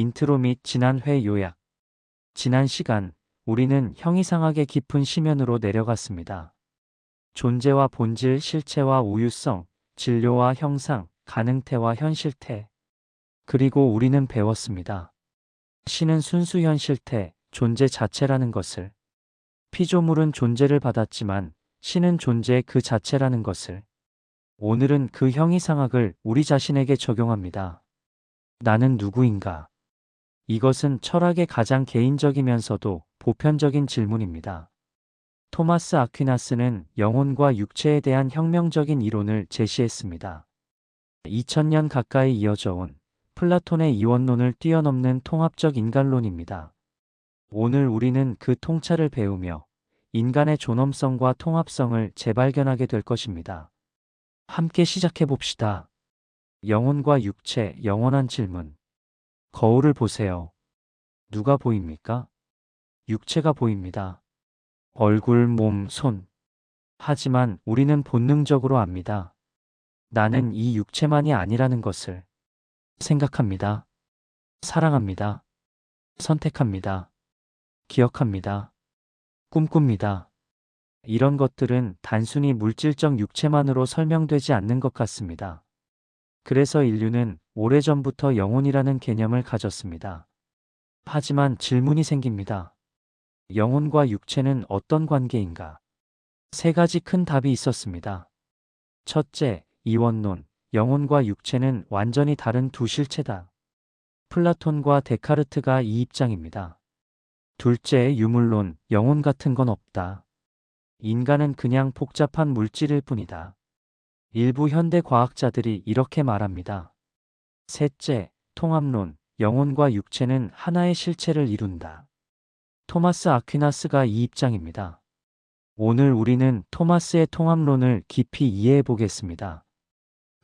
인트로 및 지난 회 요약. 지난 시간, 우리는 형이상학의 깊은 심연으로 내려갔습니다. 존재와 본질, 실체와 우유성, 진료와 형상, 가능태와 현실태. 그리고 우리는 배웠습니다. 신은 순수 현실태, 존재 자체라는 것을. 피조물은 존재를 받았지만 신은 존재 그 자체라는 것을. 오늘은 그 형이상학을 우리 자신에게 적용합니다. 나는 누구인가? 이것은 철학의 가장 개인적이면서도 보편적인 질문입니다. 토마스 아퀴나스는 영혼과 육체에 대한 혁명적인 이론을 제시했습니다. 2000년 가까이 이어져 온 플라톤의 이원론을 뛰어넘는 통합적 인간론입니다. 오늘 우리는 그 통찰을 배우며 인간의 존엄성과 통합성을 재발견하게 될 것입니다. 함께 시작해 봅시다. 영혼과 육체, 영원한 질문. 거울을 보세요. 누가 보입니까? 육체가 보입니다. 얼굴, 몸, 손. 하지만 우리는 본능적으로 압니다. 나는 이 육체만이 아니라는 것을 생각합니다. 사랑합니다. 선택합니다. 기억합니다. 꿈꿉니다. 이런 것들은 단순히 물질적 육체만으로 설명되지 않는 것 같습니다. 그래서 인류는 오래전부터 영혼이라는 개념을 가졌습니다. 하지만 질문이 생깁니다. 영혼과 육체는 어떤 관계인가? 세 가지 큰 답이 있었습니다. 첫째, 이원론. 영혼과 육체는 완전히 다른 두 실체다. 플라톤과 데카르트가 이 입장입니다. 둘째, 유물론. 영혼 같은 건 없다. 인간은 그냥 복잡한 물질일 뿐이다. 일부 현대 과학자들이 이렇게 말합니다. 셋째, 통합론. 영혼과 육체는 하나의 실체를 이룬다. 토마스 아퀴나스가 이 입장입니다. 오늘 우리는 토마스의 통합론을 깊이 이해해 보겠습니다.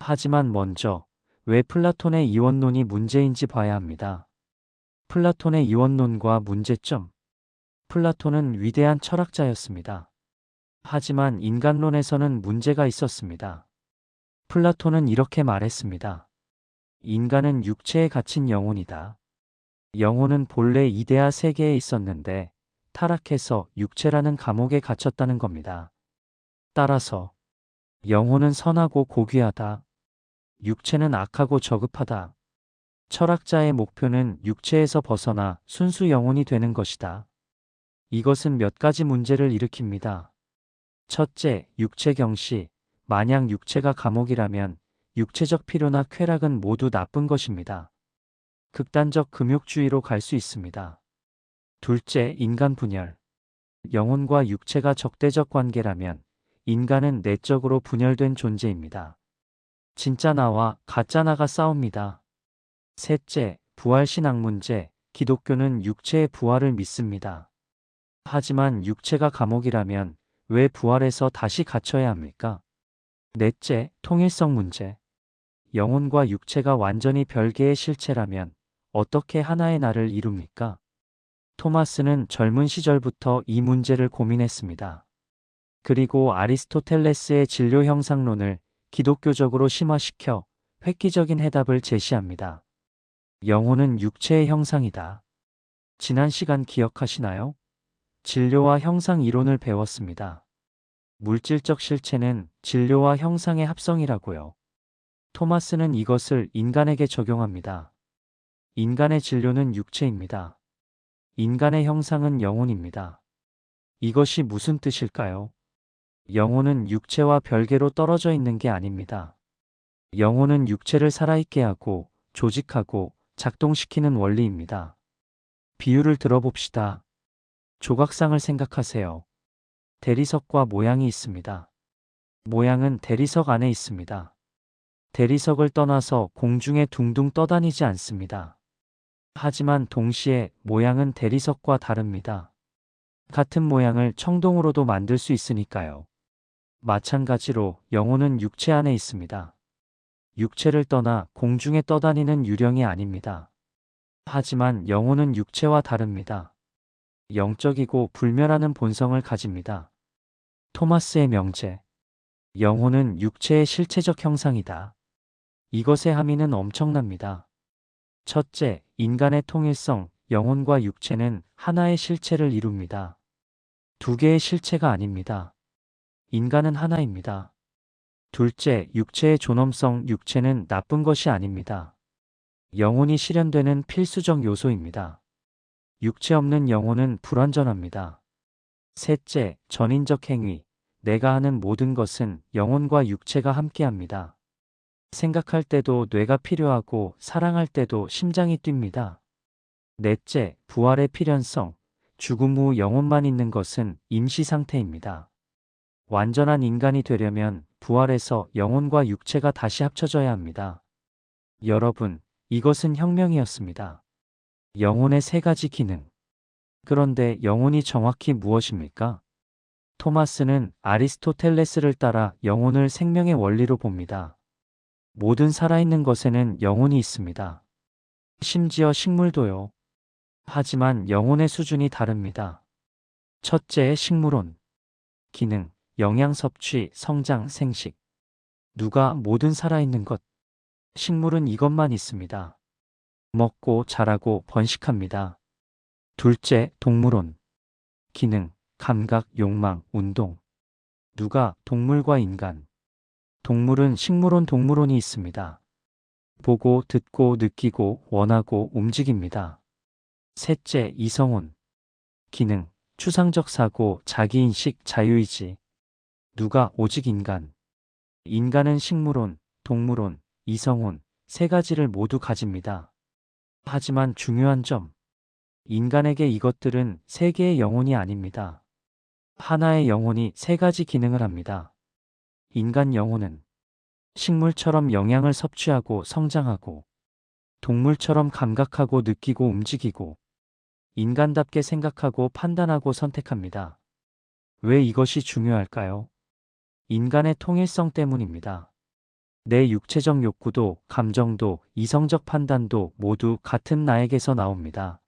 하지만 먼저 왜 플라톤의 이원론이 문제인지 봐야 합니다. 플라톤의 이원론과 문제점. 플라톤은 위대한 철학자였습니다. 하지만 인간론에서는 문제가 있었습니다. 플라톤은 이렇게 말했습니다. 인간은 육체에 갇힌 영혼이다. 영혼은 본래 이데아 세계에 있었는데 타락해서 육체라는 감옥에 갇혔다는 겁니다. 따라서 영혼은 선하고 고귀하다. 육체는 악하고 저급하다. 철학자의 목표는 육체에서 벗어나 순수 영혼이 되는 것이다. 이것은 몇 가지 문제를 일으킵니다. 첫째, 육체 경시. 만약 육체가 감옥이라면 육체적 필요나 쾌락은 모두 나쁜 것입니다. 극단적 금욕주의로 갈 수 있습니다. 둘째, 인간 분열. 영혼과 육체가 적대적 관계라면 인간은 내적으로 분열된 존재입니다. 진짜 나와 가짜 나가 싸웁니다. 셋째, 부활신앙 문제. 기독교는 육체의 부활을 믿습니다. 하지만 육체가 감옥이라면 왜 부활해서 다시 갇혀야 합니까? 넷째, 통일성 문제. 영혼과 육체가 완전히 별개의 실체라면 어떻게 하나의 나를 이룹니까? 토마스는 젊은 시절부터 이 문제를 고민했습니다. 그리고 아리스토텔레스의 진료 형상론을 기독교적으로 심화시켜 획기적인 해답을 제시합니다. 영혼은 육체의 형상이다. 지난 시간 기억하시나요? 진료와 형상 이론을 배웠습니다. 물질적 실체는 진료와 형상의 합성이라고요. 토마스는 이것을 인간에게 적용합니다. 인간의 진료는 육체입니다. 인간의 형상은 영혼입니다. 이것이 무슨 뜻일까요? 영혼은 육체와 별개로 떨어져 있는 게 아닙니다. 영혼은 육체를 살아있게 하고 조직하고 작동시키는 원리입니다. 비유를 들어봅시다. 조각상을 생각하세요. 대리석과 모양이 있습니다. 모양은 대리석 안에 있습니다. 대리석을 떠나서 공중에 둥둥 떠다니지 않습니다. 하지만 동시에 모양은 대리석과 다릅니다. 같은 모양을 청동으로도 만들 수 있으니까요. 마찬가지로 영혼은 육체 안에 있습니다. 육체를 떠나 공중에 떠다니는 유령이 아닙니다. 하지만 영혼은 육체와 다릅니다. 영적이고 불멸하는 본성을 가집니다. 토마스의 명제. 영혼은 육체의 실체적 형상이다. 이것의 함의는 엄청납니다. 첫째, 인간의 통일성, 영혼과 육체는 하나의 실체를 이룹니다. 두 개의 실체가 아닙니다. 인간은 하나입니다. 둘째, 육체의 존엄성, 육체는 나쁜 것이 아닙니다. 영혼이 실현되는 필수적 요소입니다. 육체 없는 영혼은 불완전합니다. 셋째, 전인적 행위, 내가 하는 모든 것은 영혼과 육체가 함께합니다. 생각할 때도 뇌가 필요하고 사랑할 때도 심장이 뜁니다. 넷째, 부활의 필연성, 죽음 후 영혼만 있는 것은 임시 상태입니다. 완전한 인간이 되려면 부활해서 영혼과 육체가 다시 합쳐져야 합니다. 여러분, 이것은 혁명이었습니다. 영혼의 세 가지 기능. 그런데 영혼이 정확히 무엇입니까? 토마스는 아리스토텔레스를 따라 영혼을 생명의 원리로 봅니다. 모든 살아있는 것에는 영혼이 있습니다. 심지어 식물도요. 하지만 영혼의 수준이 다릅니다. 첫째, 식물론. 기능, 영양 섭취, 성장, 생식. 누가 모든 살아있는 것. 식물은 이것만 있습니다. 먹고 자라고 번식합니다. 둘째, 동물론. 기능, 감각, 욕망, 운동. 누가 동물과 인간. 동물은 식물론 동물론이 있습니다. 보고, 듣고, 느끼고, 원하고, 움직입니다. 셋째, 이성혼. 기능, 추상적 사고, 자기인식, 자유의지. 누가 오직 인간. 인간은 식물론, 동물론, 이성혼, 세 가지를 모두 가집니다. 하지만 중요한 점. 인간에게 이것들은 세 개의 영혼이 아닙니다. 하나의 영혼이 세 가지 기능을 합니다. 인간 영혼은 식물처럼 영양을 섭취하고 성장하고, 동물처럼 감각하고 느끼고 움직이고, 인간답게 생각하고 판단하고 선택합니다. 왜 이것이 중요할까요? 인간의 통일성 때문입니다. 내 육체적 욕구도, 감정도, 이성적 판단도 모두 같은 나에게서 나옵니다.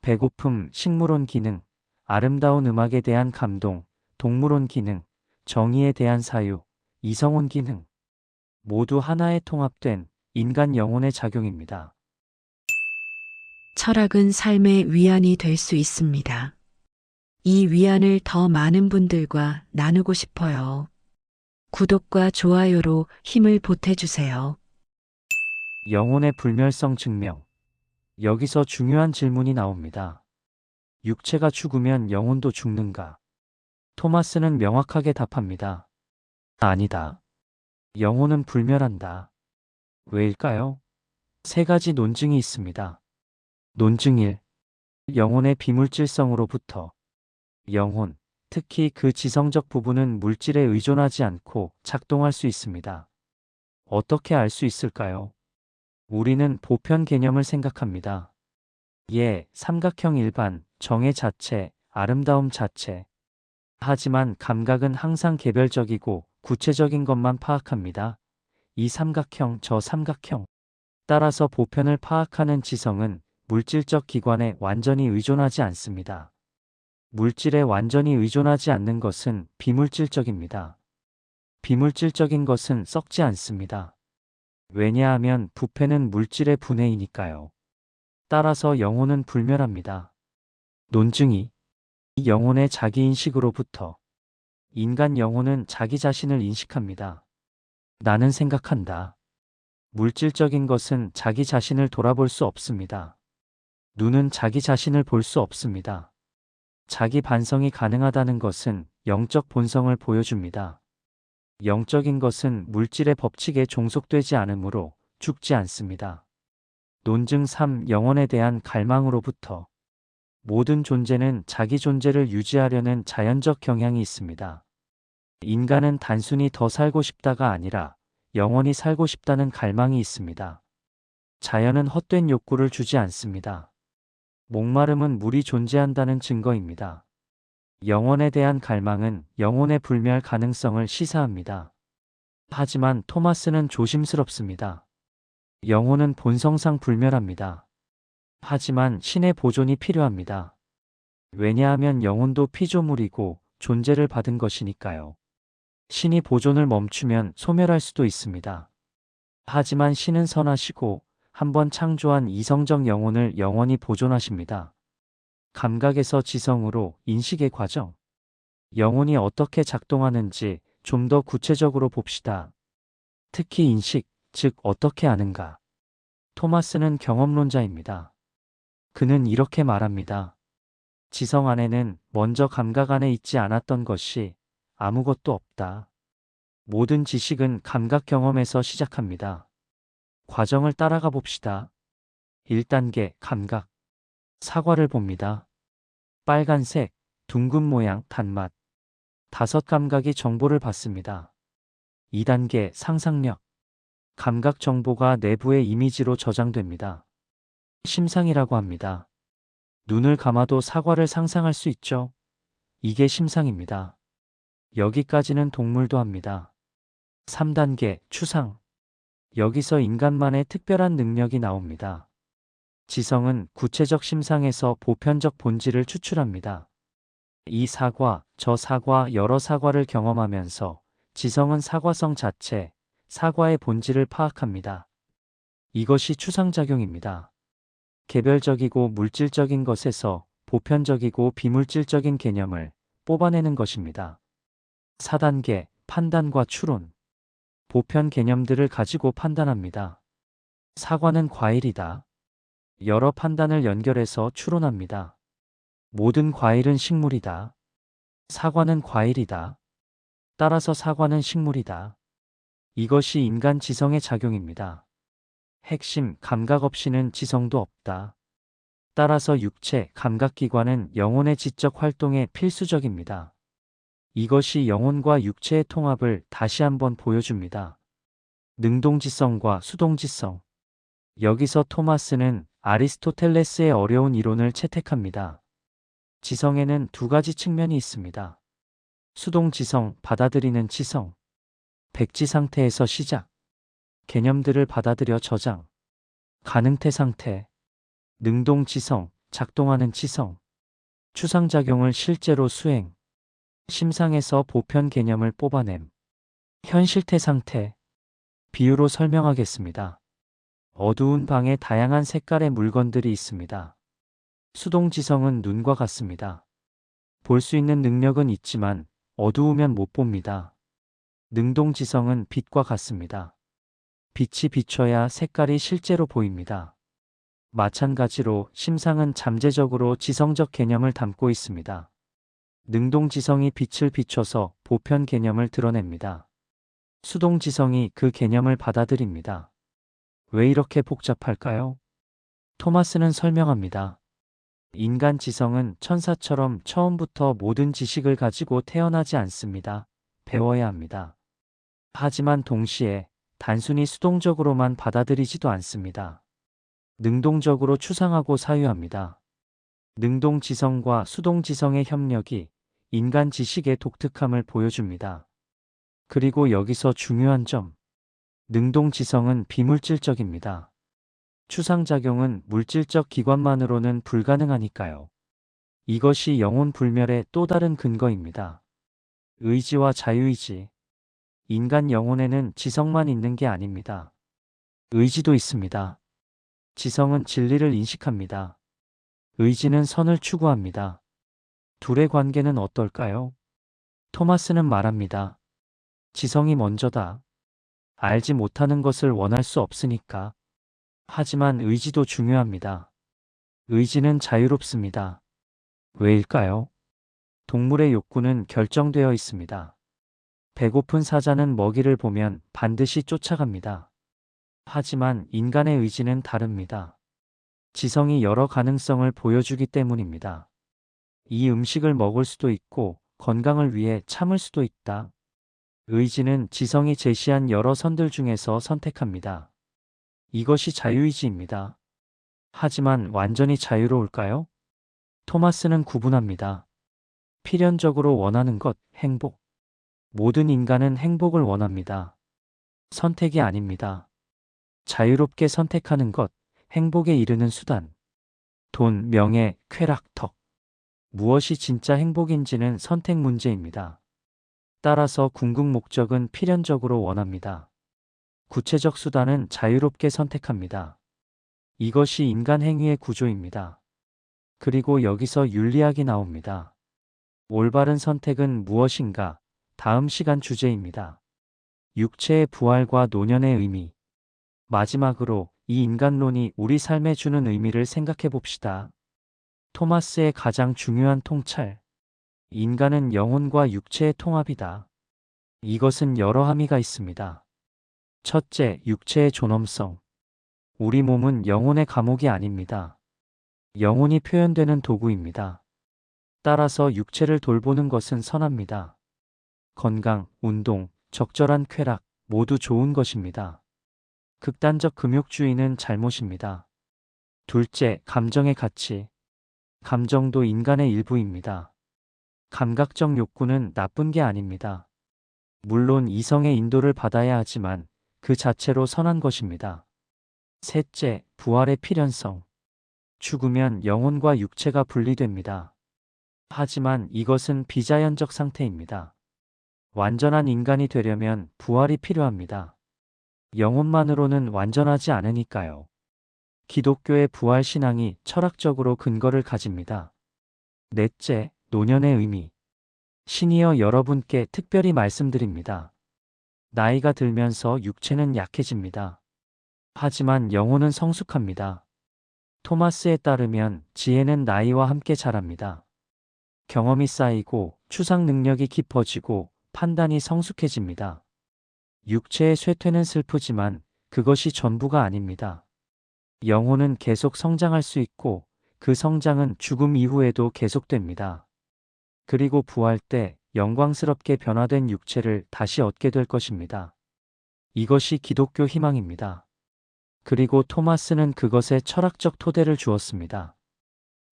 배고픔, 식물론 기능, 아름다운 음악에 대한 감동, 동물론 기능, 정의에 대한 사유, 이성혼 기능. 모두 하나의 통합된 인간 영혼의 작용입니다. 철학은 삶의 위안이 될 수 있습니다. 이 위안을 더 많은 분들과 나누고 싶어요. 구독과 좋아요로 힘을 보태주세요. 영혼의 불멸성 증명. 여기서 중요한 질문이 나옵니다. 육체가 죽으면 영혼도 죽는가? 토마스는 명확하게 답합니다. 아니다. 영혼은 불멸한다. 왜일까요? 세 가지 논증이 있습니다. 논증 1. 영혼의 비물질성으로부터. 영혼, 특히 그 지성적 부분은 물질에 의존하지 않고 작동할 수 있습니다. 어떻게 알 수 있을까요? 우리는 보편 개념을 생각합니다. 예, 삼각형 일반, 정의 자체, 아름다움 자체. 하지만 감각은 항상 개별적이고 구체적인 것만 파악합니다. 이 삼각형, 저 삼각형. 따라서 보편을 파악하는 지성은 물질적 기관에 완전히 의존하지 않습니다. 물질에 완전히 의존하지 않는 것은 비물질적입니다. 비물질적인 것은 썩지 않습니다. 왜냐하면 부패는 물질의 분해이니까요. 따라서 영혼은 불멸합니다. 논증 2. 영혼의 자기인식으로부터. 인간 영혼은 자기 자신을 인식합니다. 나는 생각한다. 물질적인 것은 자기 자신을 돌아볼 수 없습니다. 눈은 자기 자신을 볼 수 없습니다. 자기 반성이 가능하다는 것은 영적 본성을 보여줍니다. 영적인 것은 물질의 법칙에 종속되지 않으므로 죽지 않습니다. 논증 3. 영혼에 대한 갈망으로부터. 모든 존재는 자기 존재를 유지하려는 자연적 경향이 있습니다. 인간은 단순히 더 살고 싶다가 아니라 영원히 살고 싶다는 갈망이 있습니다. 자연은 헛된 욕구를 주지 않습니다. 목마름은 물이 존재한다는 증거입니다. 영혼에 대한 갈망은 영혼의 불멸 가능성을 시사합니다. 하지만 토마스는 조심스럽습니다. 영혼은 본성상 불멸합니다. 하지만 신의 보존이 필요합니다. 왜냐하면 영혼도 피조물이고 존재를 받은 것이니까요. 신이 보존을 멈추면 소멸할 수도 있습니다. 하지만 신은 선하시고 한번 창조한 이성적 영혼을 영원히 보존하십니다. 감각에서 지성으로 인식의 과정. 영혼이 어떻게 작동하는지 좀 더 구체적으로 봅시다. 특히 인식, 즉 어떻게 아는가. 토마스는 경험론자입니다. 그는 이렇게 말합니다. 지성 안에는 먼저 감각 안에 있지 않았던 것이 아무것도 없다. 모든 지식은 감각 경험에서 시작합니다. 과정을 따라가 봅시다. 1단계 감각. 사과를 봅니다. 빨간색, 둥근 모양, 단맛. 5감각이 정보를 받습니다. 2단계 상상력. 감각 정보가 내부의 이미지로 저장됩니다. 심상이라고 합니다. 눈을 감아도 사과를 상상할 수 있죠? 이게 심상입니다. 여기까지는 동물도 합니다. 3단계 추상. 여기서 인간만의 특별한 능력이 나옵니다. 지성은 구체적 심상에서 보편적 본질을 추출합니다. 이 사과, 저 사과, 여러 사과를 경험하면서 지성은 사과성 자체, 사과의 본질을 파악합니다. 이것이 추상작용입니다. 개별적이고 물질적인 것에서 보편적이고 비물질적인 개념을 뽑아내는 것입니다. 4단계 판단과 추론. 보편 개념들을 가지고 판단합니다. 사과는 과일이다. 여러 판단을 연결해서 추론합니다. 모든 과일은 식물이다. 사과는 과일이다. 따라서 사과는 식물이다. 이것이 인간 지성의 작용입니다. 핵심 감각 없이는 지성도 없다. 따라서 육체, 감각기관은 영혼의 지적 활동에 필수적입니다. 이것이 영혼과 육체의 통합을 다시 한번 보여줍니다. 능동지성과 수동지성. 여기서 토마스는 아리스토텔레스의 어려운 이론을 채택합니다. 지성에는 2가지 측면이 있습니다. 수동지성, 받아들이는 지성. 백지 상태에서 시작. 개념들을 받아들여 저장. 가능태 상태. 능동지성, 작동하는 지성. 추상작용을 실제로 수행. 심상에서 보편 개념을 뽑아냄. 현실태 상태. 비유로 설명하겠습니다. 어두운 방에 다양한 색깔의 물건들이 있습니다. 수동지성은 눈과 같습니다. 볼 수 있는 능력은 있지만 어두우면 못 봅니다. 능동지성은 빛과 같습니다. 빛이 비춰야 색깔이 실제로 보입니다. 마찬가지로 심상은 잠재적으로 지성적 개념을 담고 있습니다. 능동지성이 빛을 비춰서 보편 개념을 드러냅니다. 수동지성이 그 개념을 받아들입니다. 왜 이렇게 복잡할까요? 토마스는 설명합니다. 인간 지성은 천사처럼 처음부터 모든 지식을 가지고 태어나지 않습니다. 배워야 합니다. 하지만 동시에 단순히 수동적으로만 받아들이지도 않습니다. 능동적으로 추상하고 사유합니다. 능동지성과 수동지성의 협력이 인간 지식의 독특함을 보여줍니다. 그리고 여기서 중요한 점. 능동지성은 비물질적입니다. 추상작용은 물질적 기관만으로는 불가능하니까요. 이것이 영혼 불멸의 또 다른 근거입니다. 의지와 자유의지. 인간 영혼에는 지성만 있는 게 아닙니다. 의지도 있습니다. 지성은 진리를 인식합니다. 의지는 선을 추구합니다. 둘의 관계는 어떨까요? 토마스는 말합니다. 지성이 먼저다. 알지 못하는 것을 원할 수 없으니까. 하지만 의지도 중요합니다. 의지는 자유롭습니다. 왜일까요? 동물의 욕구는 결정되어 있습니다. 배고픈 사자는 먹이를 보면 반드시 쫓아갑니다. 하지만 인간의 의지는 다릅니다. 지성이 여러 가능성을 보여주기 때문입니다. 이 음식을 먹을 수도 있고 건강을 위해 참을 수도 있다. 의지는 지성이 제시한 여러 선들 중에서 선택합니다. 이것이 자유의지입니다. 하지만 완전히 자유로울까요? 토마스는 구분합니다. 필연적으로 원하는 것, 행복. 모든 인간은 행복을 원합니다. 선택이 아닙니다. 자유롭게 선택하는 것, 행복에 이르는 수단. 돈, 명예, 쾌락, 덕. 무엇이 진짜 행복인지는 선택 문제입니다. 따라서 궁극 목적은 필연적으로 원합니다. 구체적 수단은 자유롭게 선택합니다. 이것이 인간 행위의 구조입니다. 그리고 여기서 윤리학이 나옵니다. 올바른 선택은 무엇인가? 다음 시간 주제입니다. 육체의 부활과 노년의 의미. 마지막으로 이 인간론이 우리 삶에 주는 의미를 생각해 봅시다. 토마스의 가장 중요한 통찰. 인간은 영혼과 육체의 통합이다. 이것은 여러 함의가 있습니다. 첫째, 육체의 존엄성. 우리 몸은 영혼의 감옥이 아닙니다. 영혼이 표현되는 도구입니다. 따라서 육체를 돌보는 것은 선합니다. 건강, 운동, 적절한 쾌락, 모두 좋은 것입니다. 극단적 금욕주의는 잘못입니다. 둘째, 감정의 가치. 감정도 인간의 일부입니다. 감각적 욕구는 나쁜 게 아닙니다. 물론 이성의 인도를 받아야 하지만 그 자체로 선한 것입니다. 셋째, 부활의 필연성. 죽으면 영혼과 육체가 분리됩니다. 하지만 이것은 비자연적 상태입니다. 완전한 인간이 되려면 부활이 필요합니다. 영혼만으로는 완전하지 않으니까요. 기독교의 부활 신앙이 철학적으로 근거를 가집니다. 넷째, 노년의 의미. 신이여 여러분께 특별히 말씀드립니다. 나이가 들면서 육체는 약해집니다. 하지만 영혼은 성숙합니다. 토마스에 따르면 지혜는 나이와 함께 자랍니다. 경험이 쌓이고 추상 능력이 깊어지고 판단이 성숙해집니다. 육체의 쇠퇴는 슬프지만 그것이 전부가 아닙니다. 영혼은 계속 성장할 수 있고 그 성장은 죽음 이후에도 계속됩니다. 그리고 부활 때 영광스럽게 변화된 육체를 다시 얻게 될 것입니다. 이것이 기독교 희망입니다. 그리고 토마스는 그것에 철학적 토대를 주었습니다.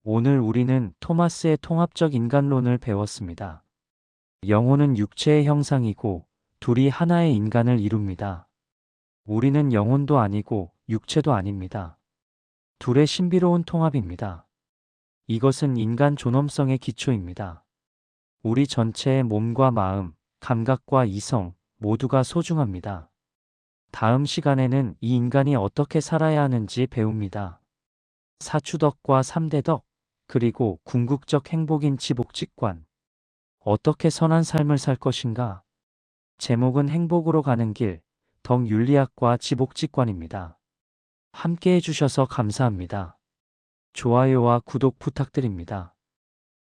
오늘 우리는 토마스의 통합적 인간론을 배웠습니다. 영혼은 육체의 형상이고 둘이 하나의 인간을 이룹니다. 우리는 영혼도 아니고 육체도 아닙니다. 둘의 신비로운 통합입니다. 이것은 인간 존엄성의 기초입니다. 우리 전체의 몸과 마음, 감각과 이성 모두가 소중합니다. 다음 시간에는 이 인간이 어떻게 살아야 하는지 배웁니다. 사추덕과 3대 덕, 그리고 궁극적 행복인 지복직관. 어떻게 선한 삶을 살 것인가? 제목은 행복으로 가는 길, 덕윤리학과 지복직관입니다. 함께 해주셔서 감사합니다. 좋아요와 구독 부탁드립니다.